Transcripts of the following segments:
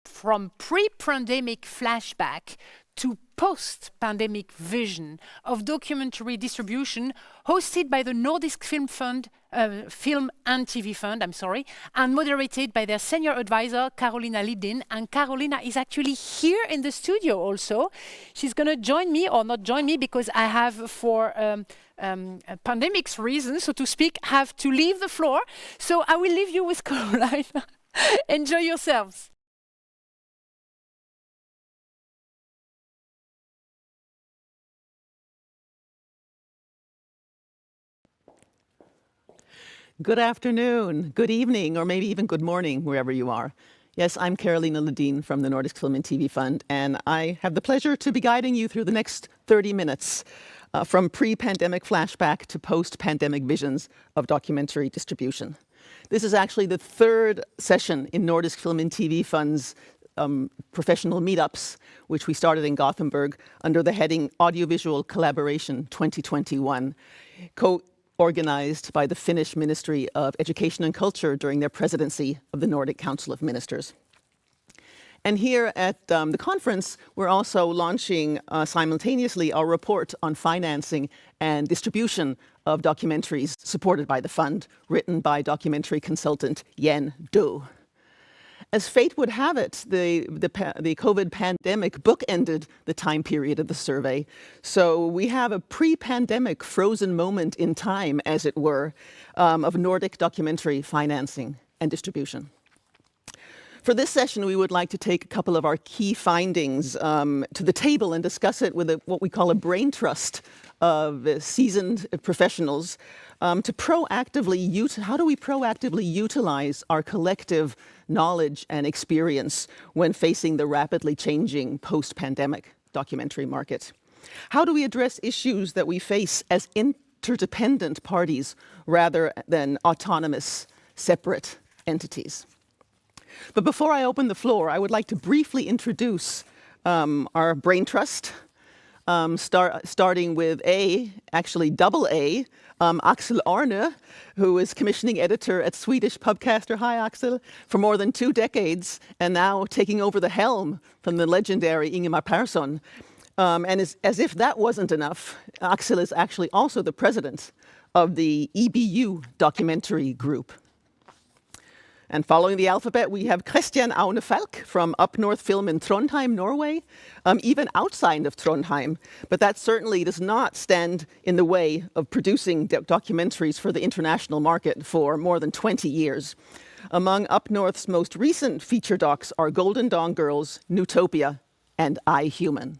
From pre-pandemic flashback to post-pandemic vision of documentary distribution hosted by the Nordisk Film and TV Fond, and moderated by their senior advisor, Karolina Lidin. And Karolina is actually here in the studio also. She's going to join me, or not join me, because I have, for pandemic's reasons, so to speak, have to leave the floor. So I will leave you with Karolina. Enjoy yourselves. Good afternoon, good evening, or maybe even good morning, wherever you are. Yes, I'm Karolina Lidin from the Nordisk Film TV Fond, and I have the pleasure to be guiding you through the next 30 minutes from pre-pandemic flashback to post-pandemic visions of documentary distribution. This is actually the third session in Nordisk Film TV Fond's professional meetups, which we started in Gothenburg under the heading Audiovisual Collaboration 2021, co-organized by the Finnish Ministry of Education and Culture during their presidency of the Nordic Council of Ministers. And here at the conference, we're also launching simultaneously our report on financing and distribution of documentaries supported by the fund, written by documentary consultant Yen Do. As fate would have it, the COVID pandemic bookended the time period of the survey. So we have a pre-pandemic frozen moment in time, as it were, of Nordic documentary financing and distribution. For this session, we would like to take a couple of our key findings to the table and discuss it with what we call a brain trust of seasoned professionals to proactively how do we proactively utilize our collective knowledge and experience when facing the rapidly changing post-pandemic documentary market? How do we address issues that we face as interdependent parties rather than autonomous, separate entities? But before I open the floor, I would like to briefly introduce our brain trust, starting with double A, Axel Arne, who is commissioning editor at Swedish Pubcaster. Hi, Axel, for more than 2 decades, and now taking over the helm from the legendary Ingemar Persson. And as if that wasn't enough, Axel is actually also the president of the EBU documentary group. And following the alphabet, we have Christian Aune Falch from UpNorth Film in Trondheim, Norway, even outside of Trondheim. But that certainly does not stand in the way of producing documentaries for the international market for more than 20 years. Among UpNorth's most recent feature docs are Golden Dawn Girls, Newtopia, and I, Human.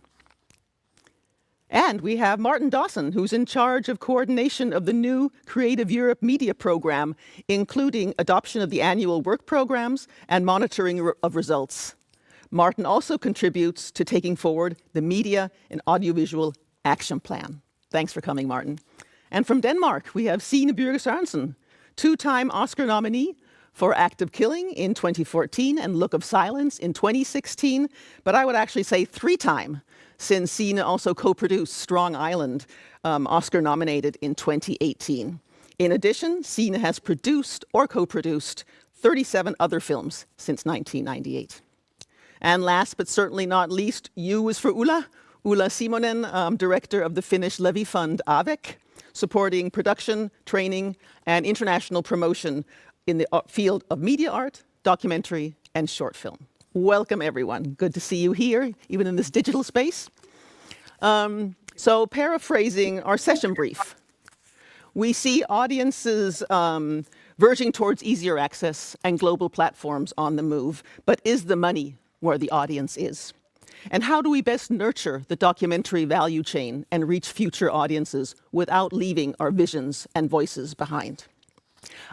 And we have Martin Dawson, who's in charge of coordination of the new Creative Europe Media Program, including adoption of the annual work programs and monitoring of results. Martin also contributes to taking forward the Media and Audiovisual Action Plan. Thanks for coming, Martin. And from Denmark, we have Signe Bjerke Sørensen, 2-time Oscar nominee for Act of Killing in 2014 and Look of Silence in 2016, but I would actually say 3-time, since Signe also co-produced Strong Island, Oscar nominated in 2018. In addition, Signe has produced or co-produced 37 other films since 1998. And last but certainly not least, U is for Ulla Simonen, director of the Finnish Levy Fund AVEC, supporting production, training, and international promotion in the field of media art, documentary, and short film. Welcome, everyone. Good to see you here, even in this digital space. So paraphrasing our session brief, we see audiences verging towards easier access and global platforms on the move. But is the money where the audience is? And how do we best nurture the documentary value chain and reach future audiences without leaving our visions and voices behind?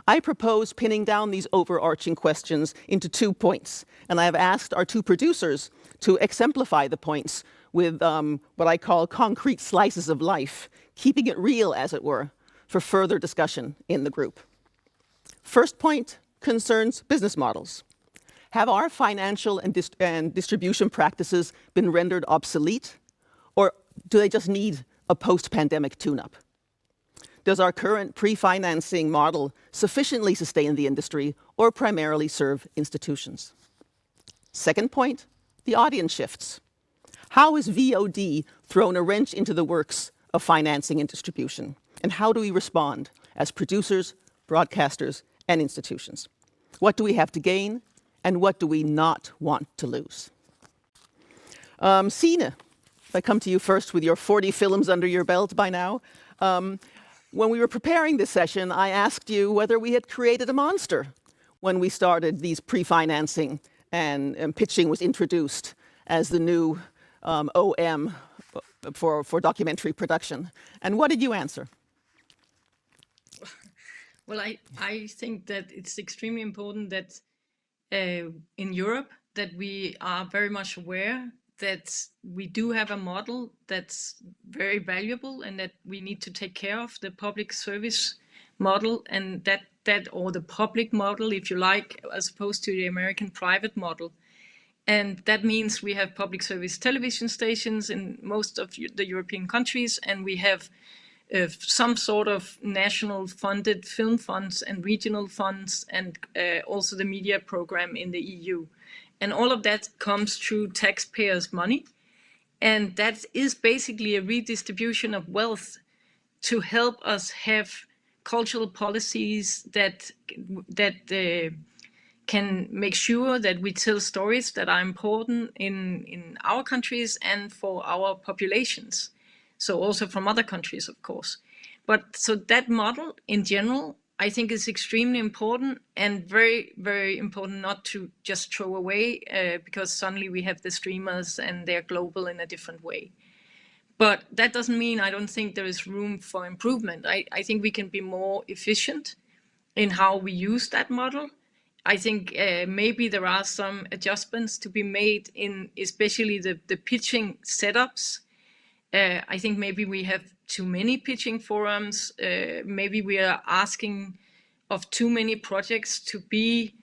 I propose pinning down these overarching questions into 2 points, and I have asked our 2 producers to exemplify the points with what I call concrete slices of life, keeping it real, as it were, for further discussion in the group. First point, concerns business models. Have our financial and distribution practices been rendered obsolete, or do they just need a post-pandemic tune-up? Does our current pre-financing model sufficiently sustain the industry or primarily serve institutions? Second point, the audience shifts. How has VOD thrown a wrench into the works of financing and distribution? And how do we respond as producers, broadcasters, and institutions? What do we have to gain, and what do we not want to lose? Sine, if I come to you first with your 40 films under your belt by now. When we were preparing this session, I asked you whether we had created a monster when we started these pre-financing and pitching was introduced as the new OM for documentary production. And what did you answer? Well, I think that it's extremely important that in Europe that we are very much aware that we do have a model that's very valuable and that we need to take care of the public service model, and that or the public model, if you like, as opposed to the American private model. And that means we have public service television stations in most of the European countries, and we have some sort of national funded film funds and regional funds, and also the media program in the EU. And all of that comes through taxpayers' money. And that is basically a redistribution of wealth to help us have cultural policies that can make sure that we tell stories that are important in our countries and for our populations. So also from other countries, of course. But so that model in general, I think is extremely important, and very, very important not to just throw away because suddenly we have the streamers and they're global in a different way. But that doesn't mean I don't think there is room for improvement. I think we can be more efficient in how we use that model. I think maybe there are some adjustments to be made in especially the pitching setups. I think maybe we have too many pitching forums. Maybe we are asking of too many projects to be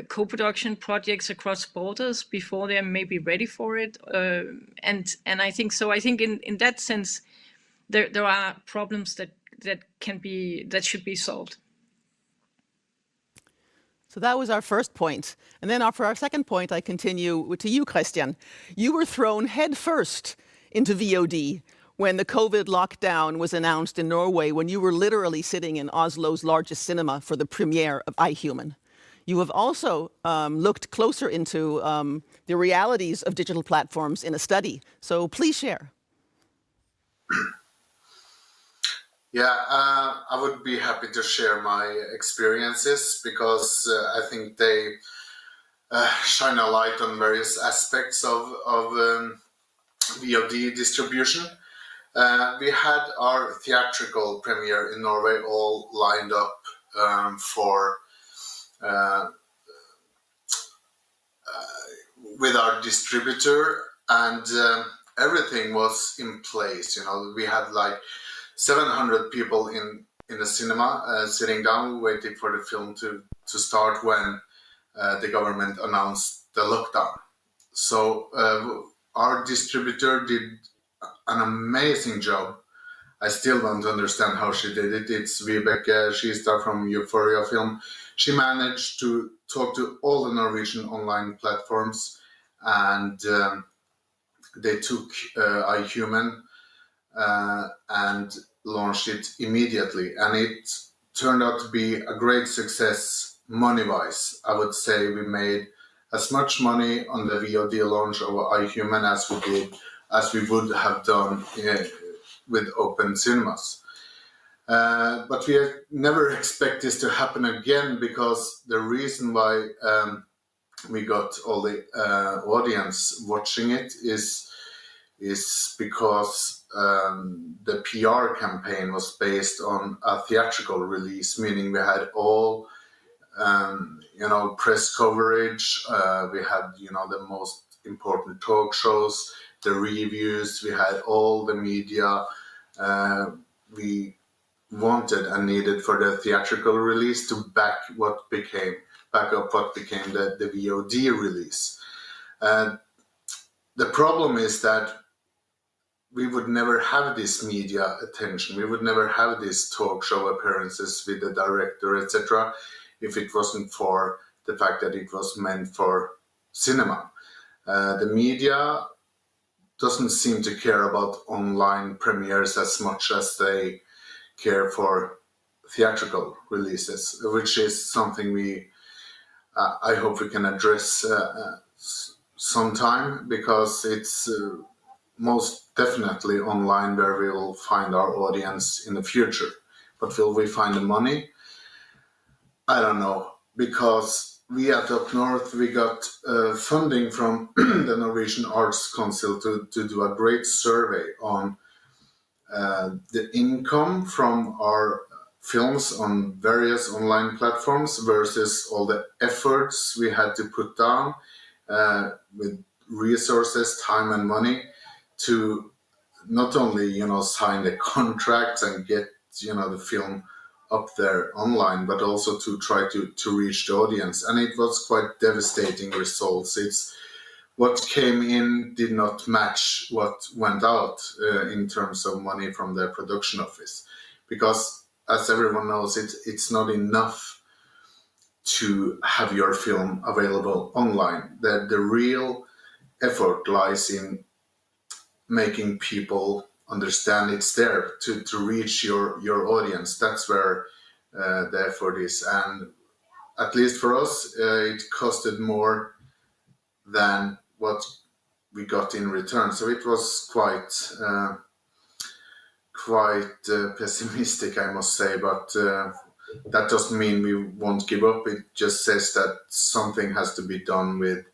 co-production projects across borders before they're maybe ready for it. And I think so. I think in that sense, there are problems that should be solved. So that was our first point. And then for our second point, I continue to you, Christian. You were thrown headfirst into VOD when the COVID lockdown was announced in Norway, when you were literally sitting in Oslo's largest cinema for the premiere of iHuman. You have also looked closer into the realities of digital platforms in a study. So please share. Yeah, I would be happy to share my experiences because I think they shine a light on various aspects of VOD distribution. We had our theatrical premiere in Norway all lined up with our distributor, and everything was in place. You know, we had like 700 people in the cinema sitting down waiting for the film to start when the government announced the lockdown. So our distributor did an amazing job. I still don't understand how she did it. It's Vibeke Skistad from Euphoria Film. She managed to talk to all the Norwegian online platforms, and they took iHuman and launched it immediately. And it turned out to be a great success money-wise. I would say we made as much money on the VOD launch of iHuman as we would have done with open cinemas. But we never expect this to happen again, because the reason why we got all the audience watching it is because the PR campaign was based on a theatrical release, meaning we had all press coverage. We had the most important talk shows, the reviews. We had all the media. We wanted and needed for the theatrical release to back up what became the VOD release. And the problem is that we would never have this media attention. We would never have these talk show appearances with the director, etc., if it wasn't for the fact that it was meant for cinema. The media doesn't seem to care about online premieres as much as they care for theatrical releases, which is something I hope we can address sometime, because it's most definitely online where we will find our audience in the future. But will we find the money? I don't know, because we at UpNorth, we got funding from the Norwegian Arts Council to do a great survey on the income from our films on various online platforms versus all the efforts we had to put down with resources, time and money to not only, sign the contracts and get, the film up there online, but also to try to reach the audience. And it was quite devastating results. It's what came in did not match what went out in terms of money from the production office. Because as everyone knows, it's not enough to have your film available online. The real effort lies in making people understand it's there, to reach your audience. That's where the effort is. And at least for us, it costed more than what we got in return. So it was quite pessimistic, I must say, but that doesn't mean we won't give up. It just says that something has to be done with,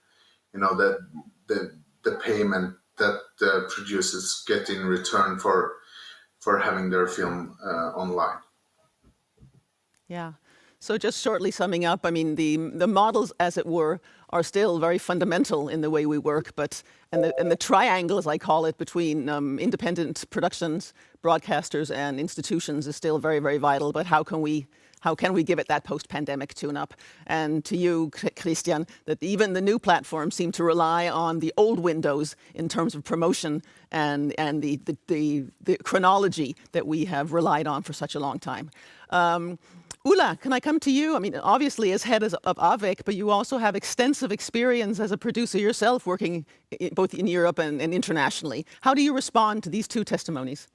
the payment that the producers get in return for having their film online. Yeah. So just shortly summing up, I mean, the models, as it were, are still very fundamental in the way we work, and the triangle, as I call it, between independent productions, broadcasters, and institutions is still very, very vital. But how can we give it that post-pandemic tune-up? And to you, Christian, that even the new platforms seem to rely on the old windows in terms of promotion and the chronology that we have relied on for such a long time. Ulla, can I come to you? I mean, obviously as head of AVEC, but you also have extensive experience as a producer yourself, working both in Europe and internationally. How do you respond to these two testimonies?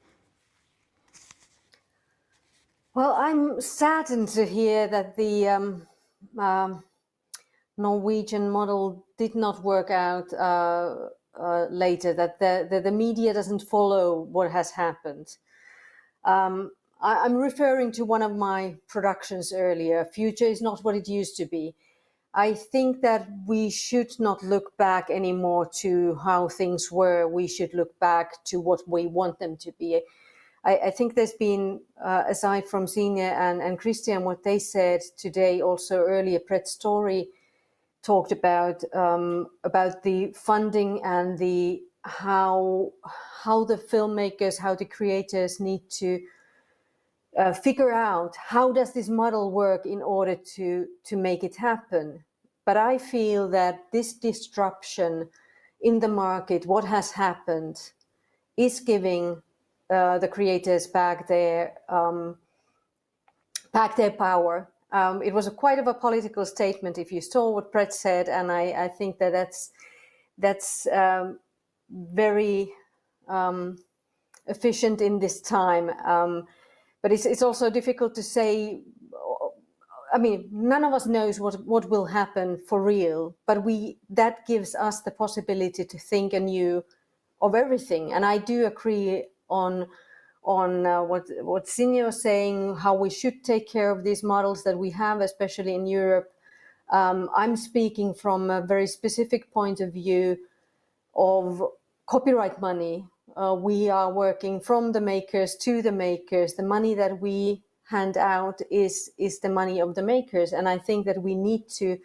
Well, I'm saddened to hear that the Norwegian model did not work out later, that the media doesn't follow what has happened. I'm referring to one of my productions earlier, Future is Not What It Used to Be. I think that we should not look back anymore to how things were. We should look back to what we want them to be. I think there's been, aside from Signe and Christian, what they said today, also earlier, Brett's story talked about the funding and how the filmmakers, how the creators need to figure out how does this model work in order to make it happen. But I feel that this disruption in the market, what has happened, is giving the creators back their power. It was quite of a political statement if you saw what Brett said, and I think that's very efficient in this time. But it's also difficult to say. I mean, none of us knows what will happen for real, but that gives us the possibility to think anew of everything. And I do agree on what Signe was saying, how we should take care of these models that we have, especially in Europe. I'm speaking from a very specific point of view of copyright money. We are working from the makers to the makers. The money that we hand out is the money of the makers. And I think that we need to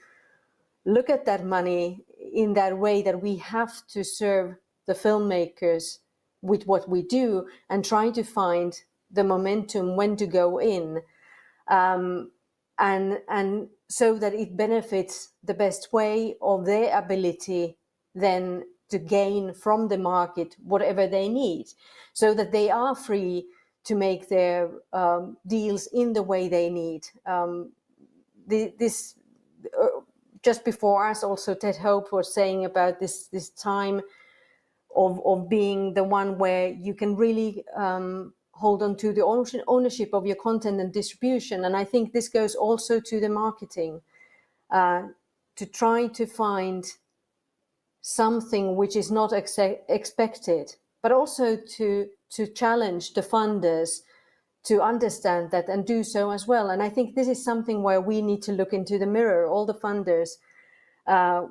look at that money in that way, that we have to serve the filmmakers with what we do and try to find the momentum, when to go in, and so that it benefits the best way of their ability then to gain from the market whatever they need, so that they are free to make their deals in the way they need. Just before us, also Ted Hope was saying about this time of being the one where you can really hold on to the ownership of your content and distribution. And I think this goes also to the marketing, to try to find something which is not expected, but also to challenge the funders to understand that and do so as well. And I think this is something where we need to look into the mirror, all the funders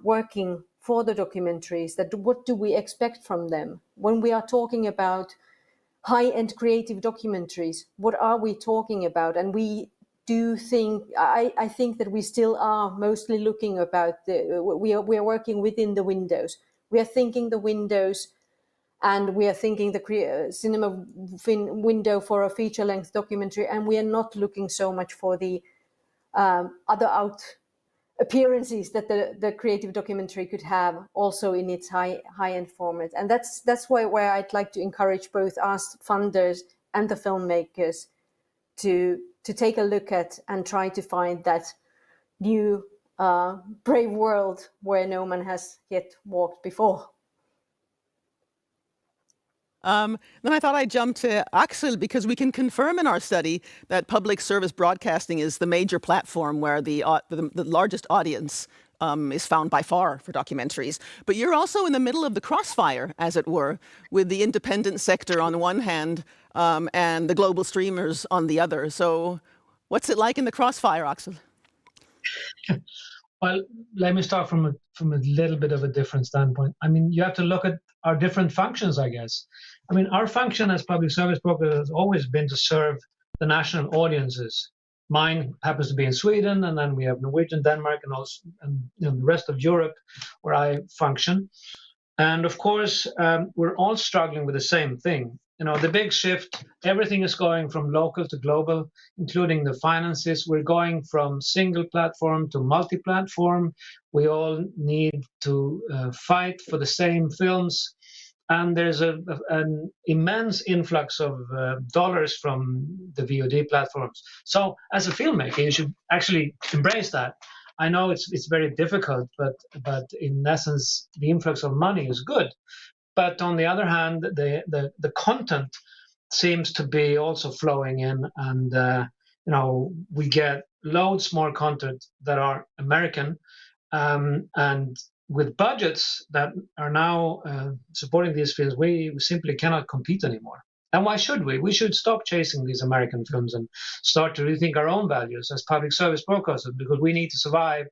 working for the documentaries, that what do we expect from them? When we are talking about high-end creative documentaries, what are we talking about? And we do think, I think that we still are mostly looking about, we are working within the windows. We are thinking the windows, and we are thinking the cinema window for a feature-length documentary, and we are not looking so much for the other appearances that the creative documentary could have also in its high-end format. And that's where I'd like to encourage both us funders and the filmmakers to take a look at and try to find that new brave world where no man has yet walked before. Then I thought I'd jump to Axel, because we can confirm in our study that public service broadcasting is the major platform where the largest audience is found by far for documentaries. But you're also in the middle of the crossfire, as it were, with the independent sector on one hand and the global streamers on the other. So what's it like in the crossfire, Axel? Well, let me start from a little bit of a different standpoint. I mean, you have to look at our different functions, I guess. I mean, our function as public service brokers has always been to serve the national audiences. Mine happens to be in Sweden, and then we have Norwegian, Denmark, and also the rest of Europe where I function. And of course, we're all struggling with the same thing. The big shift, everything is going from local to global, including the finances. We're going from single platform to multi-platform. We all need to fight for the same films. And there's an immense influx of dollars from the VOD platforms. So as a filmmaker, you should actually embrace that. I know it's very difficult, but in essence, the influx of money is good. But on the other hand, the content seems to be also flowing in, and we get loads more content that are American, and with budgets that are now supporting these films, we simply cannot compete anymore. And why should we? We should stop chasing these American films and start to rethink our own values as public service broadcasters, because we need to survive,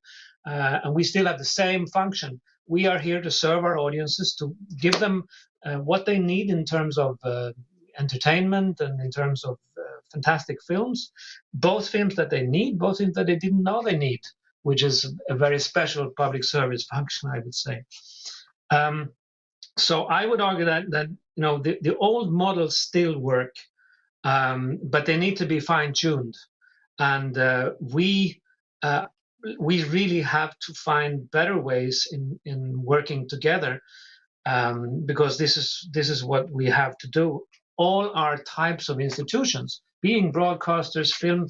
and we still have the same function. We are here to serve our audiences, to give them what they need in terms of entertainment and in terms of fantastic films, both films that they need, both films that they didn't know they need, which is a very special public service function, I would say. So I would argue that the old models still work, but they need to be fine-tuned, and we really have to find better ways in working together, because this is what we have to do. All our types of institutions, being broadcasters, film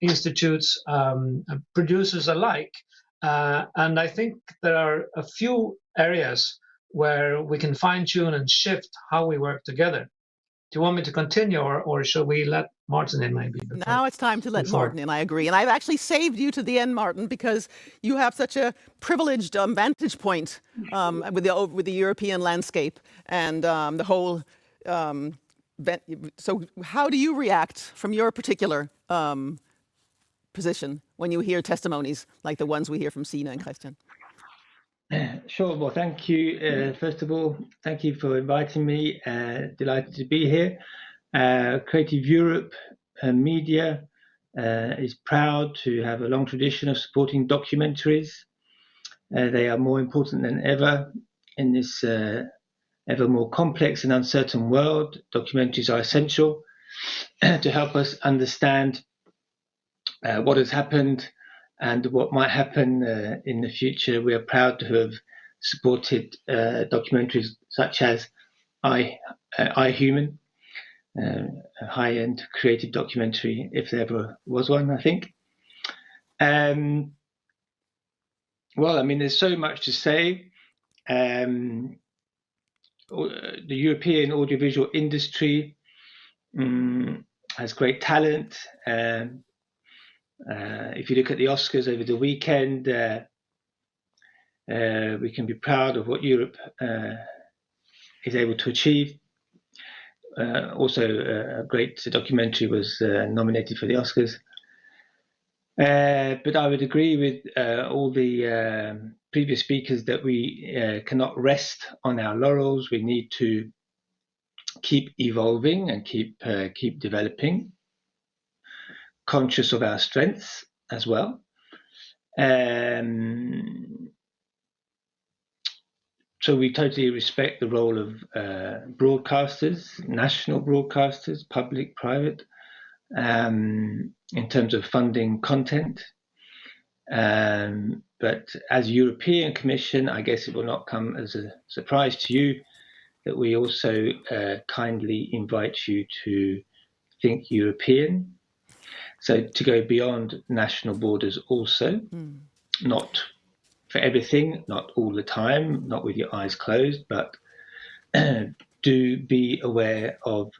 institutes, producers alike, and I think there are a few areas where we can fine-tune and shift how we work together. Do you want me to continue, or should we let Martin in maybe? Now it's time to let Martin in, I agree. And I've actually saved you to the end, Martin, because you have such a privileged vantage point with the European landscape and the whole... So how do you react from your particular position when you hear testimonies like the ones we hear from Sina and Christian? Sure. Well, thank you. First of all, thank you for inviting me. Delighted to be here. Creative Europe Media is proud to have a long tradition of supporting documentaries. They are more important than ever in this ever more complex and uncertain world. Documentaries are essential to help us understand what has happened and what might happen in the future. We are proud to have supported documentaries such as I Human, a high-end creative documentary, if there ever was one, I think. Well, I mean, there's so much to say. The European audiovisual industry has great talent. If you look at the Oscars over the weekend, we can be proud of what Europe is able to achieve. Also, a great documentary was nominated for the Oscars. But I would agree with all the previous speakers that we cannot rest on our laurels. We need to keep evolving and keep developing, conscious of our strengths as well. So we totally respect the role of broadcasters, national broadcasters, public, private, in terms of funding content. But as European Commission, I guess it will not come as a surprise to you that we also kindly invite you to think European. So to go beyond national borders also, not for everything, not all the time, not with your eyes closed, but do be aware of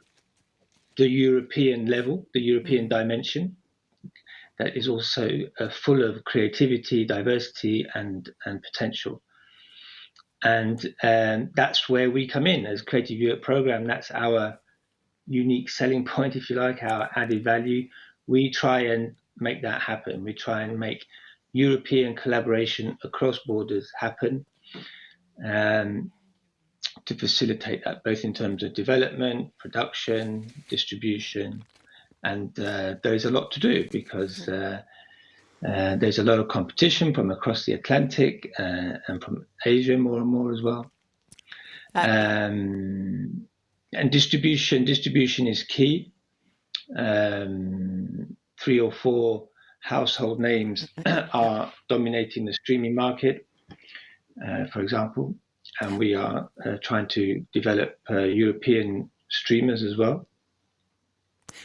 the European level, the European dimension that is also full of creativity, diversity, and potential. And that's where we come in as Creative Europe Programme. That's our unique selling point, if you like, our added value. We try and make that happen. We try and make European collaboration across borders happen, to facilitate that, both in terms of development, production, distribution. And there is a lot to do because there's a lot of competition from across the Atlantic and from Asia more and more as well. And distribution is key. 3 or 4 household names are dominating the streaming market, for example, and we are trying to develop European streamers as well.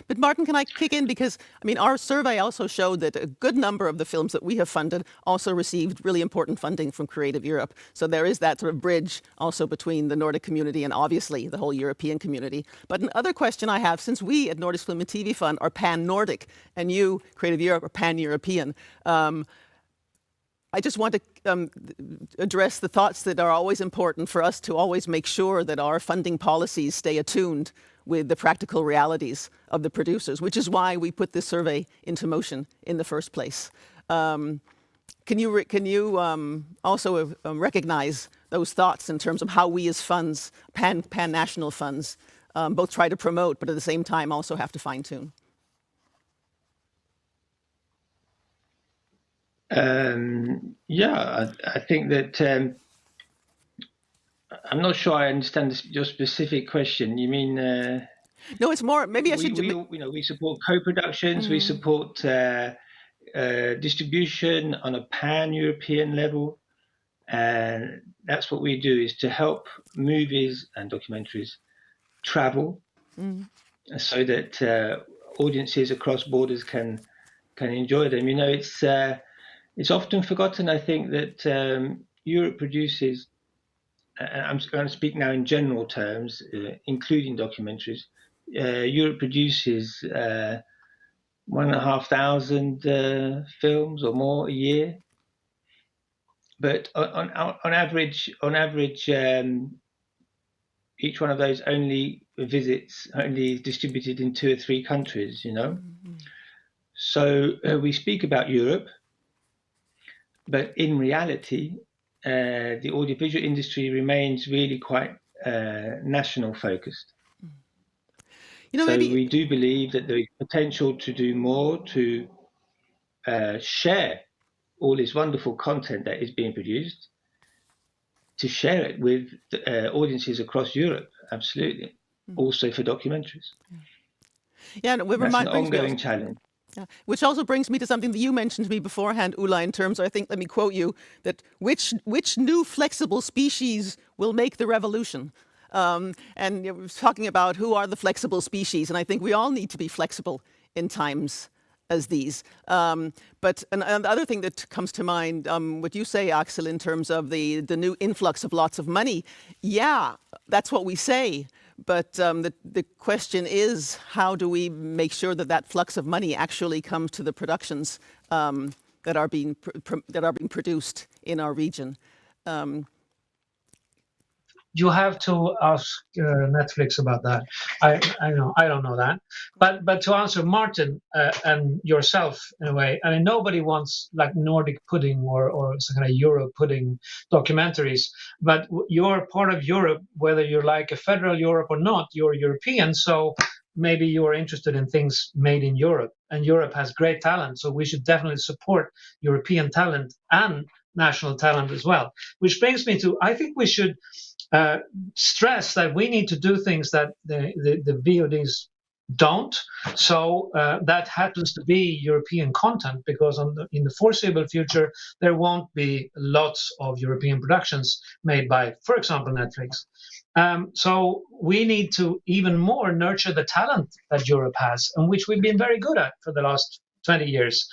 But Martin, can I kick in? Because, I mean, our survey also showed that a good number of the films that we have funded also received really important funding from Creative Europe. So there is that sort of bridge also between the Nordic community and obviously the whole European community. But another question I have, since we at Nordisk Film TV Fond are pan-Nordic and you, Creative Europe, are pan-European, I just want to address the thoughts that are always important for us to always make sure that our funding policies stay attuned with the practical realities of the producers, which is why we put this survey into motion in the first place. Can you also recognize those thoughts in terms of how we as funds, pan-national funds, both try to promote, but at the same time also have to fine-tune? Yeah, I think that I'm not sure I understand your specific question. You mean? No, it's more. Maybe I should. We support co-productions. We support distribution on a pan-European level, and that's what we do: is to help movies and documentaries travel, so that audiences across borders can enjoy them. You know, it's often forgotten, I think, that Europe produces. I'm going to speak now in general terms, including documentaries. Europe produces 1,500 films or more a year, but on average, each one of those only distributed in 2 or 3 countries. You know, so we speak about Europe, but in reality, the audiovisual industry remains really quite national focused. You know, so we do believe that there is potential to do more to share all this wonderful content that is being produced, to share it with audiences across Europe, absolutely, also for documentaries. Yeah, and That's an ongoing challenge. Yeah. Which also brings me to something that you mentioned to me beforehand, Ulla, in terms, I think, let me quote you, that which new flexible species will make the revolution? And we're talking about who are the flexible species, and I think we all need to be flexible in times as these. But the other thing that comes to mind, what you say, Axel, in terms of the new influx of lots of money, yeah, that's what we say. But the question is, how do we make sure that that flux of money actually comes to the productions that are being produced in our region? You have to ask Netflix about that. I don't know that. But to answer Martin and yourself in a way, I mean, nobody wants like Nordic pudding or some kind of Euro pudding documentaries. But you're part of Europe, whether you're like a federal Europe or not. You're European, so maybe you are interested in things made in Europe. And Europe has great talent, so we should definitely support European talent and national talent as well. Which brings me to, I think we should stress that we need to do things that the VODs don't. So that happens to be European content, because in the foreseeable future, there won't be lots of European productions made by, for example, Netflix. So we need to even more nurture the talent that Europe has, and which we've been very good at for the last 20 years.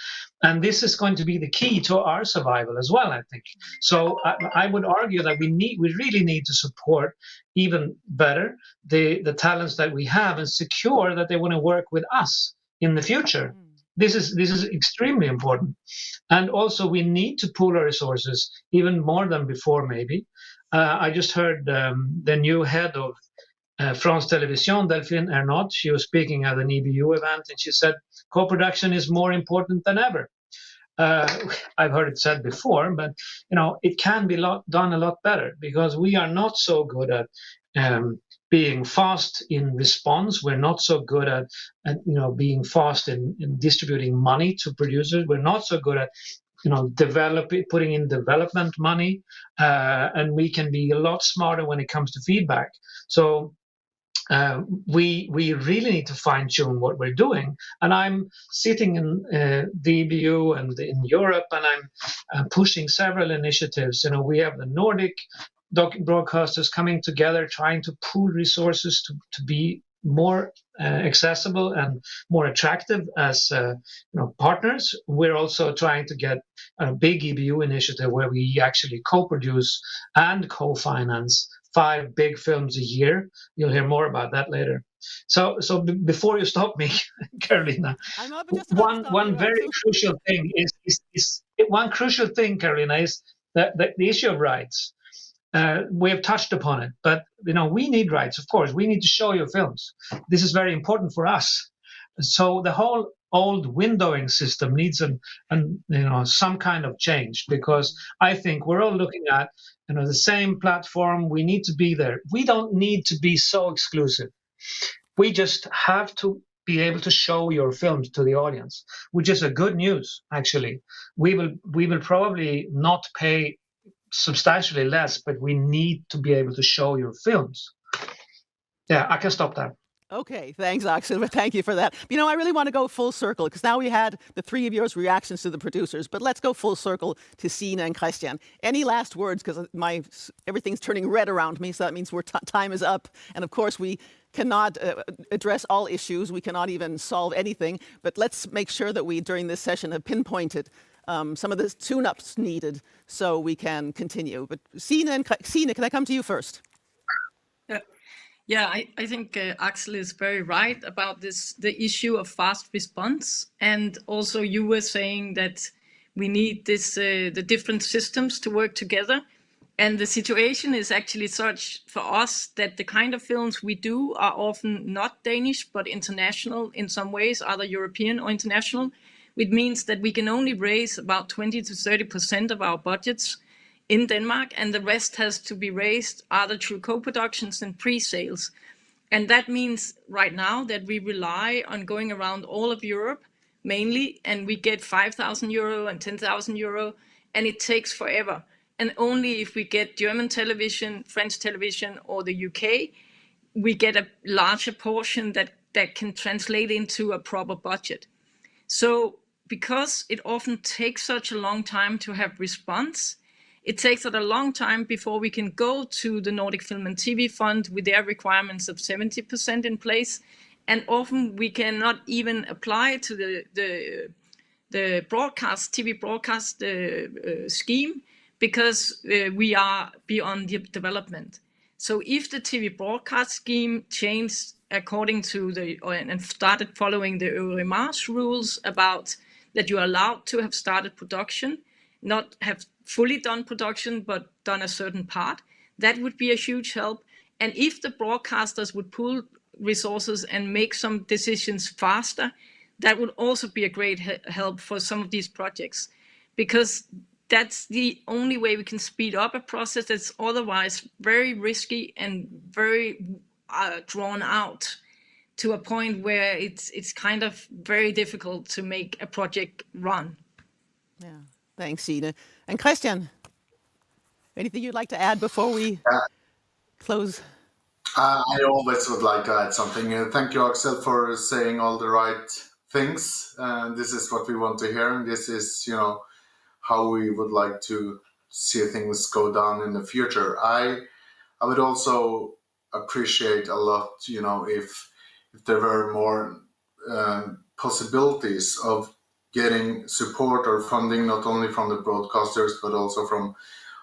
And this is going to be the key to our survival as well, I think. So I would argue that we really need to support even better the talents that we have and secure that they want to work with us in the future. This is extremely important. And also we need to pool our resources even more than before, maybe. I just heard the new head of France Television, Delphine Ernaud, she was speaking at an EBU event, and she said co-production is more important than ever. I've heard it said before, but it can be done a lot better, because we are not so good at being fast in response. We're not so good at being fast in distributing money to producers. We're not so good at putting in development money, and we can be a lot smarter when it comes to feedback. So we really need to fine-tune what we're doing. And I'm sitting in the EBU and in Europe, and I'm pushing several initiatives. We have the Nordic broadcasters coming together, trying to pool resources to be more accessible and more attractive as partners. We're also trying to get a big EBU initiative where we actually co-produce and co-finance 5 big films a year. You'll hear more about that later. So before you stop me, Karolina, one very crucial thing is one crucial thing, Karolina, is the issue of rights. We have touched upon it, but we need rights. Of course, we need to show your films. This is very important for us. So the whole old windowing system needs some kind of change, because I think we're all looking at the same platform. We need to be there. We don't need to be so exclusive. We just have to be able to show your films to the audience, which is a good news. Actually, we will probably not pay substantially less, but we need to be able to show your films. Yeah, I can stop there. Okay, thanks, Axel. Thank you for that. I really want to go full circle, because now we had the 3 of yours reactions to the producers, but let's go full circle to Sina and Christian. Any last words? Because everything's turning red around me, so that means time is up. And of course, we cannot address all issues. We cannot even solve anything. But let's make sure that we, during this session, have pinpointed some of the tune-ups needed so we can continue. But Sina, can I come to you first? Yeah, I think Axel is very right about the issue of fast response. And also you were saying that we need the different systems to work together. And the situation is actually such for us that the kind of films we do are often not Danish, but international in some ways, either European or international, which means that we can only raise about 20 to 30% of our budgets in Denmark, and the rest has to be raised either through co-productions and pre-sales. And that means right now that we rely on going around all of Europe mainly, and we get 5,000 euro and 10,000 euro, and it takes forever. And only if we get German television, French television, or the UK, we get a larger portion that that can translate into a proper budget. So because it often takes such a long time to have response, it takes us a long time before we can go to the Nordic Film and TV Fond with their requirements of 70% in place. And often we cannot even apply to the broadcast, TV broadcast scheme, because we are beyond the development. So if the TV broadcast scheme changed according to and started following the Eurimars rules about that you are allowed to have started production, not have fully done production, but done a certain part, that would be a huge help. And if the broadcasters would pool resources and make some decisions faster, that would also be a great help for some of these projects, because that's the only way we can speed up a process that's otherwise very risky and very drawn out to a point where it's kind of very difficult to make a project run. Yeah, thanks, Ida. And Christian, anything you'd like to add before we close? I always would like to add something. Thank you, Axel, for saying all the right things. This is what we want to hear, and this is, how we would like to see things go down in the future. I would also appreciate a lot, if there were more possibilities of getting support or funding, not only from the broadcasters, but also from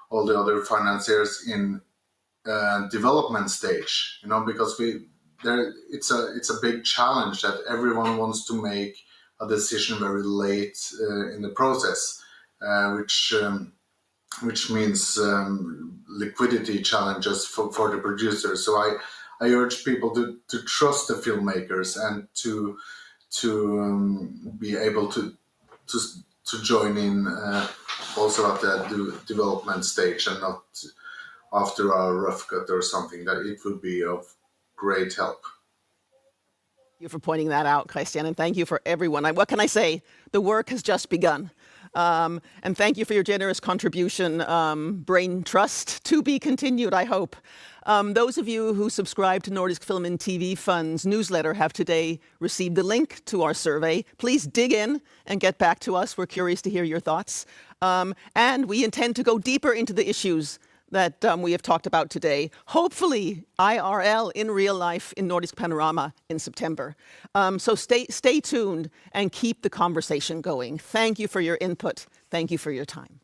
all the other financiers in development stage, because it's a big challenge that everyone wants to make a decision very late in the process, which means liquidity challenges for the producers. So I urge people to trust the filmmakers and to be able to join in also at the development stage, and not after a rough cut or something. That it would be of great help. Thank you for pointing that out, Christian, and thank you for everyone. What can I say? The work has just begun. And thank you for your generous contribution, Brain Trust, to be continued, I hope. Those of you who subscribe to Nordisk Film and TV Fund's newsletter have today received the link to our survey. Please dig in and get back to us. We're curious to hear your thoughts. And we intend to go deeper into the issues that we have talked about today, hopefully IRL, in real life, in Nordisk Panorama in September. So stay tuned and keep the conversation going. Thank you for your input. Thank you for your time.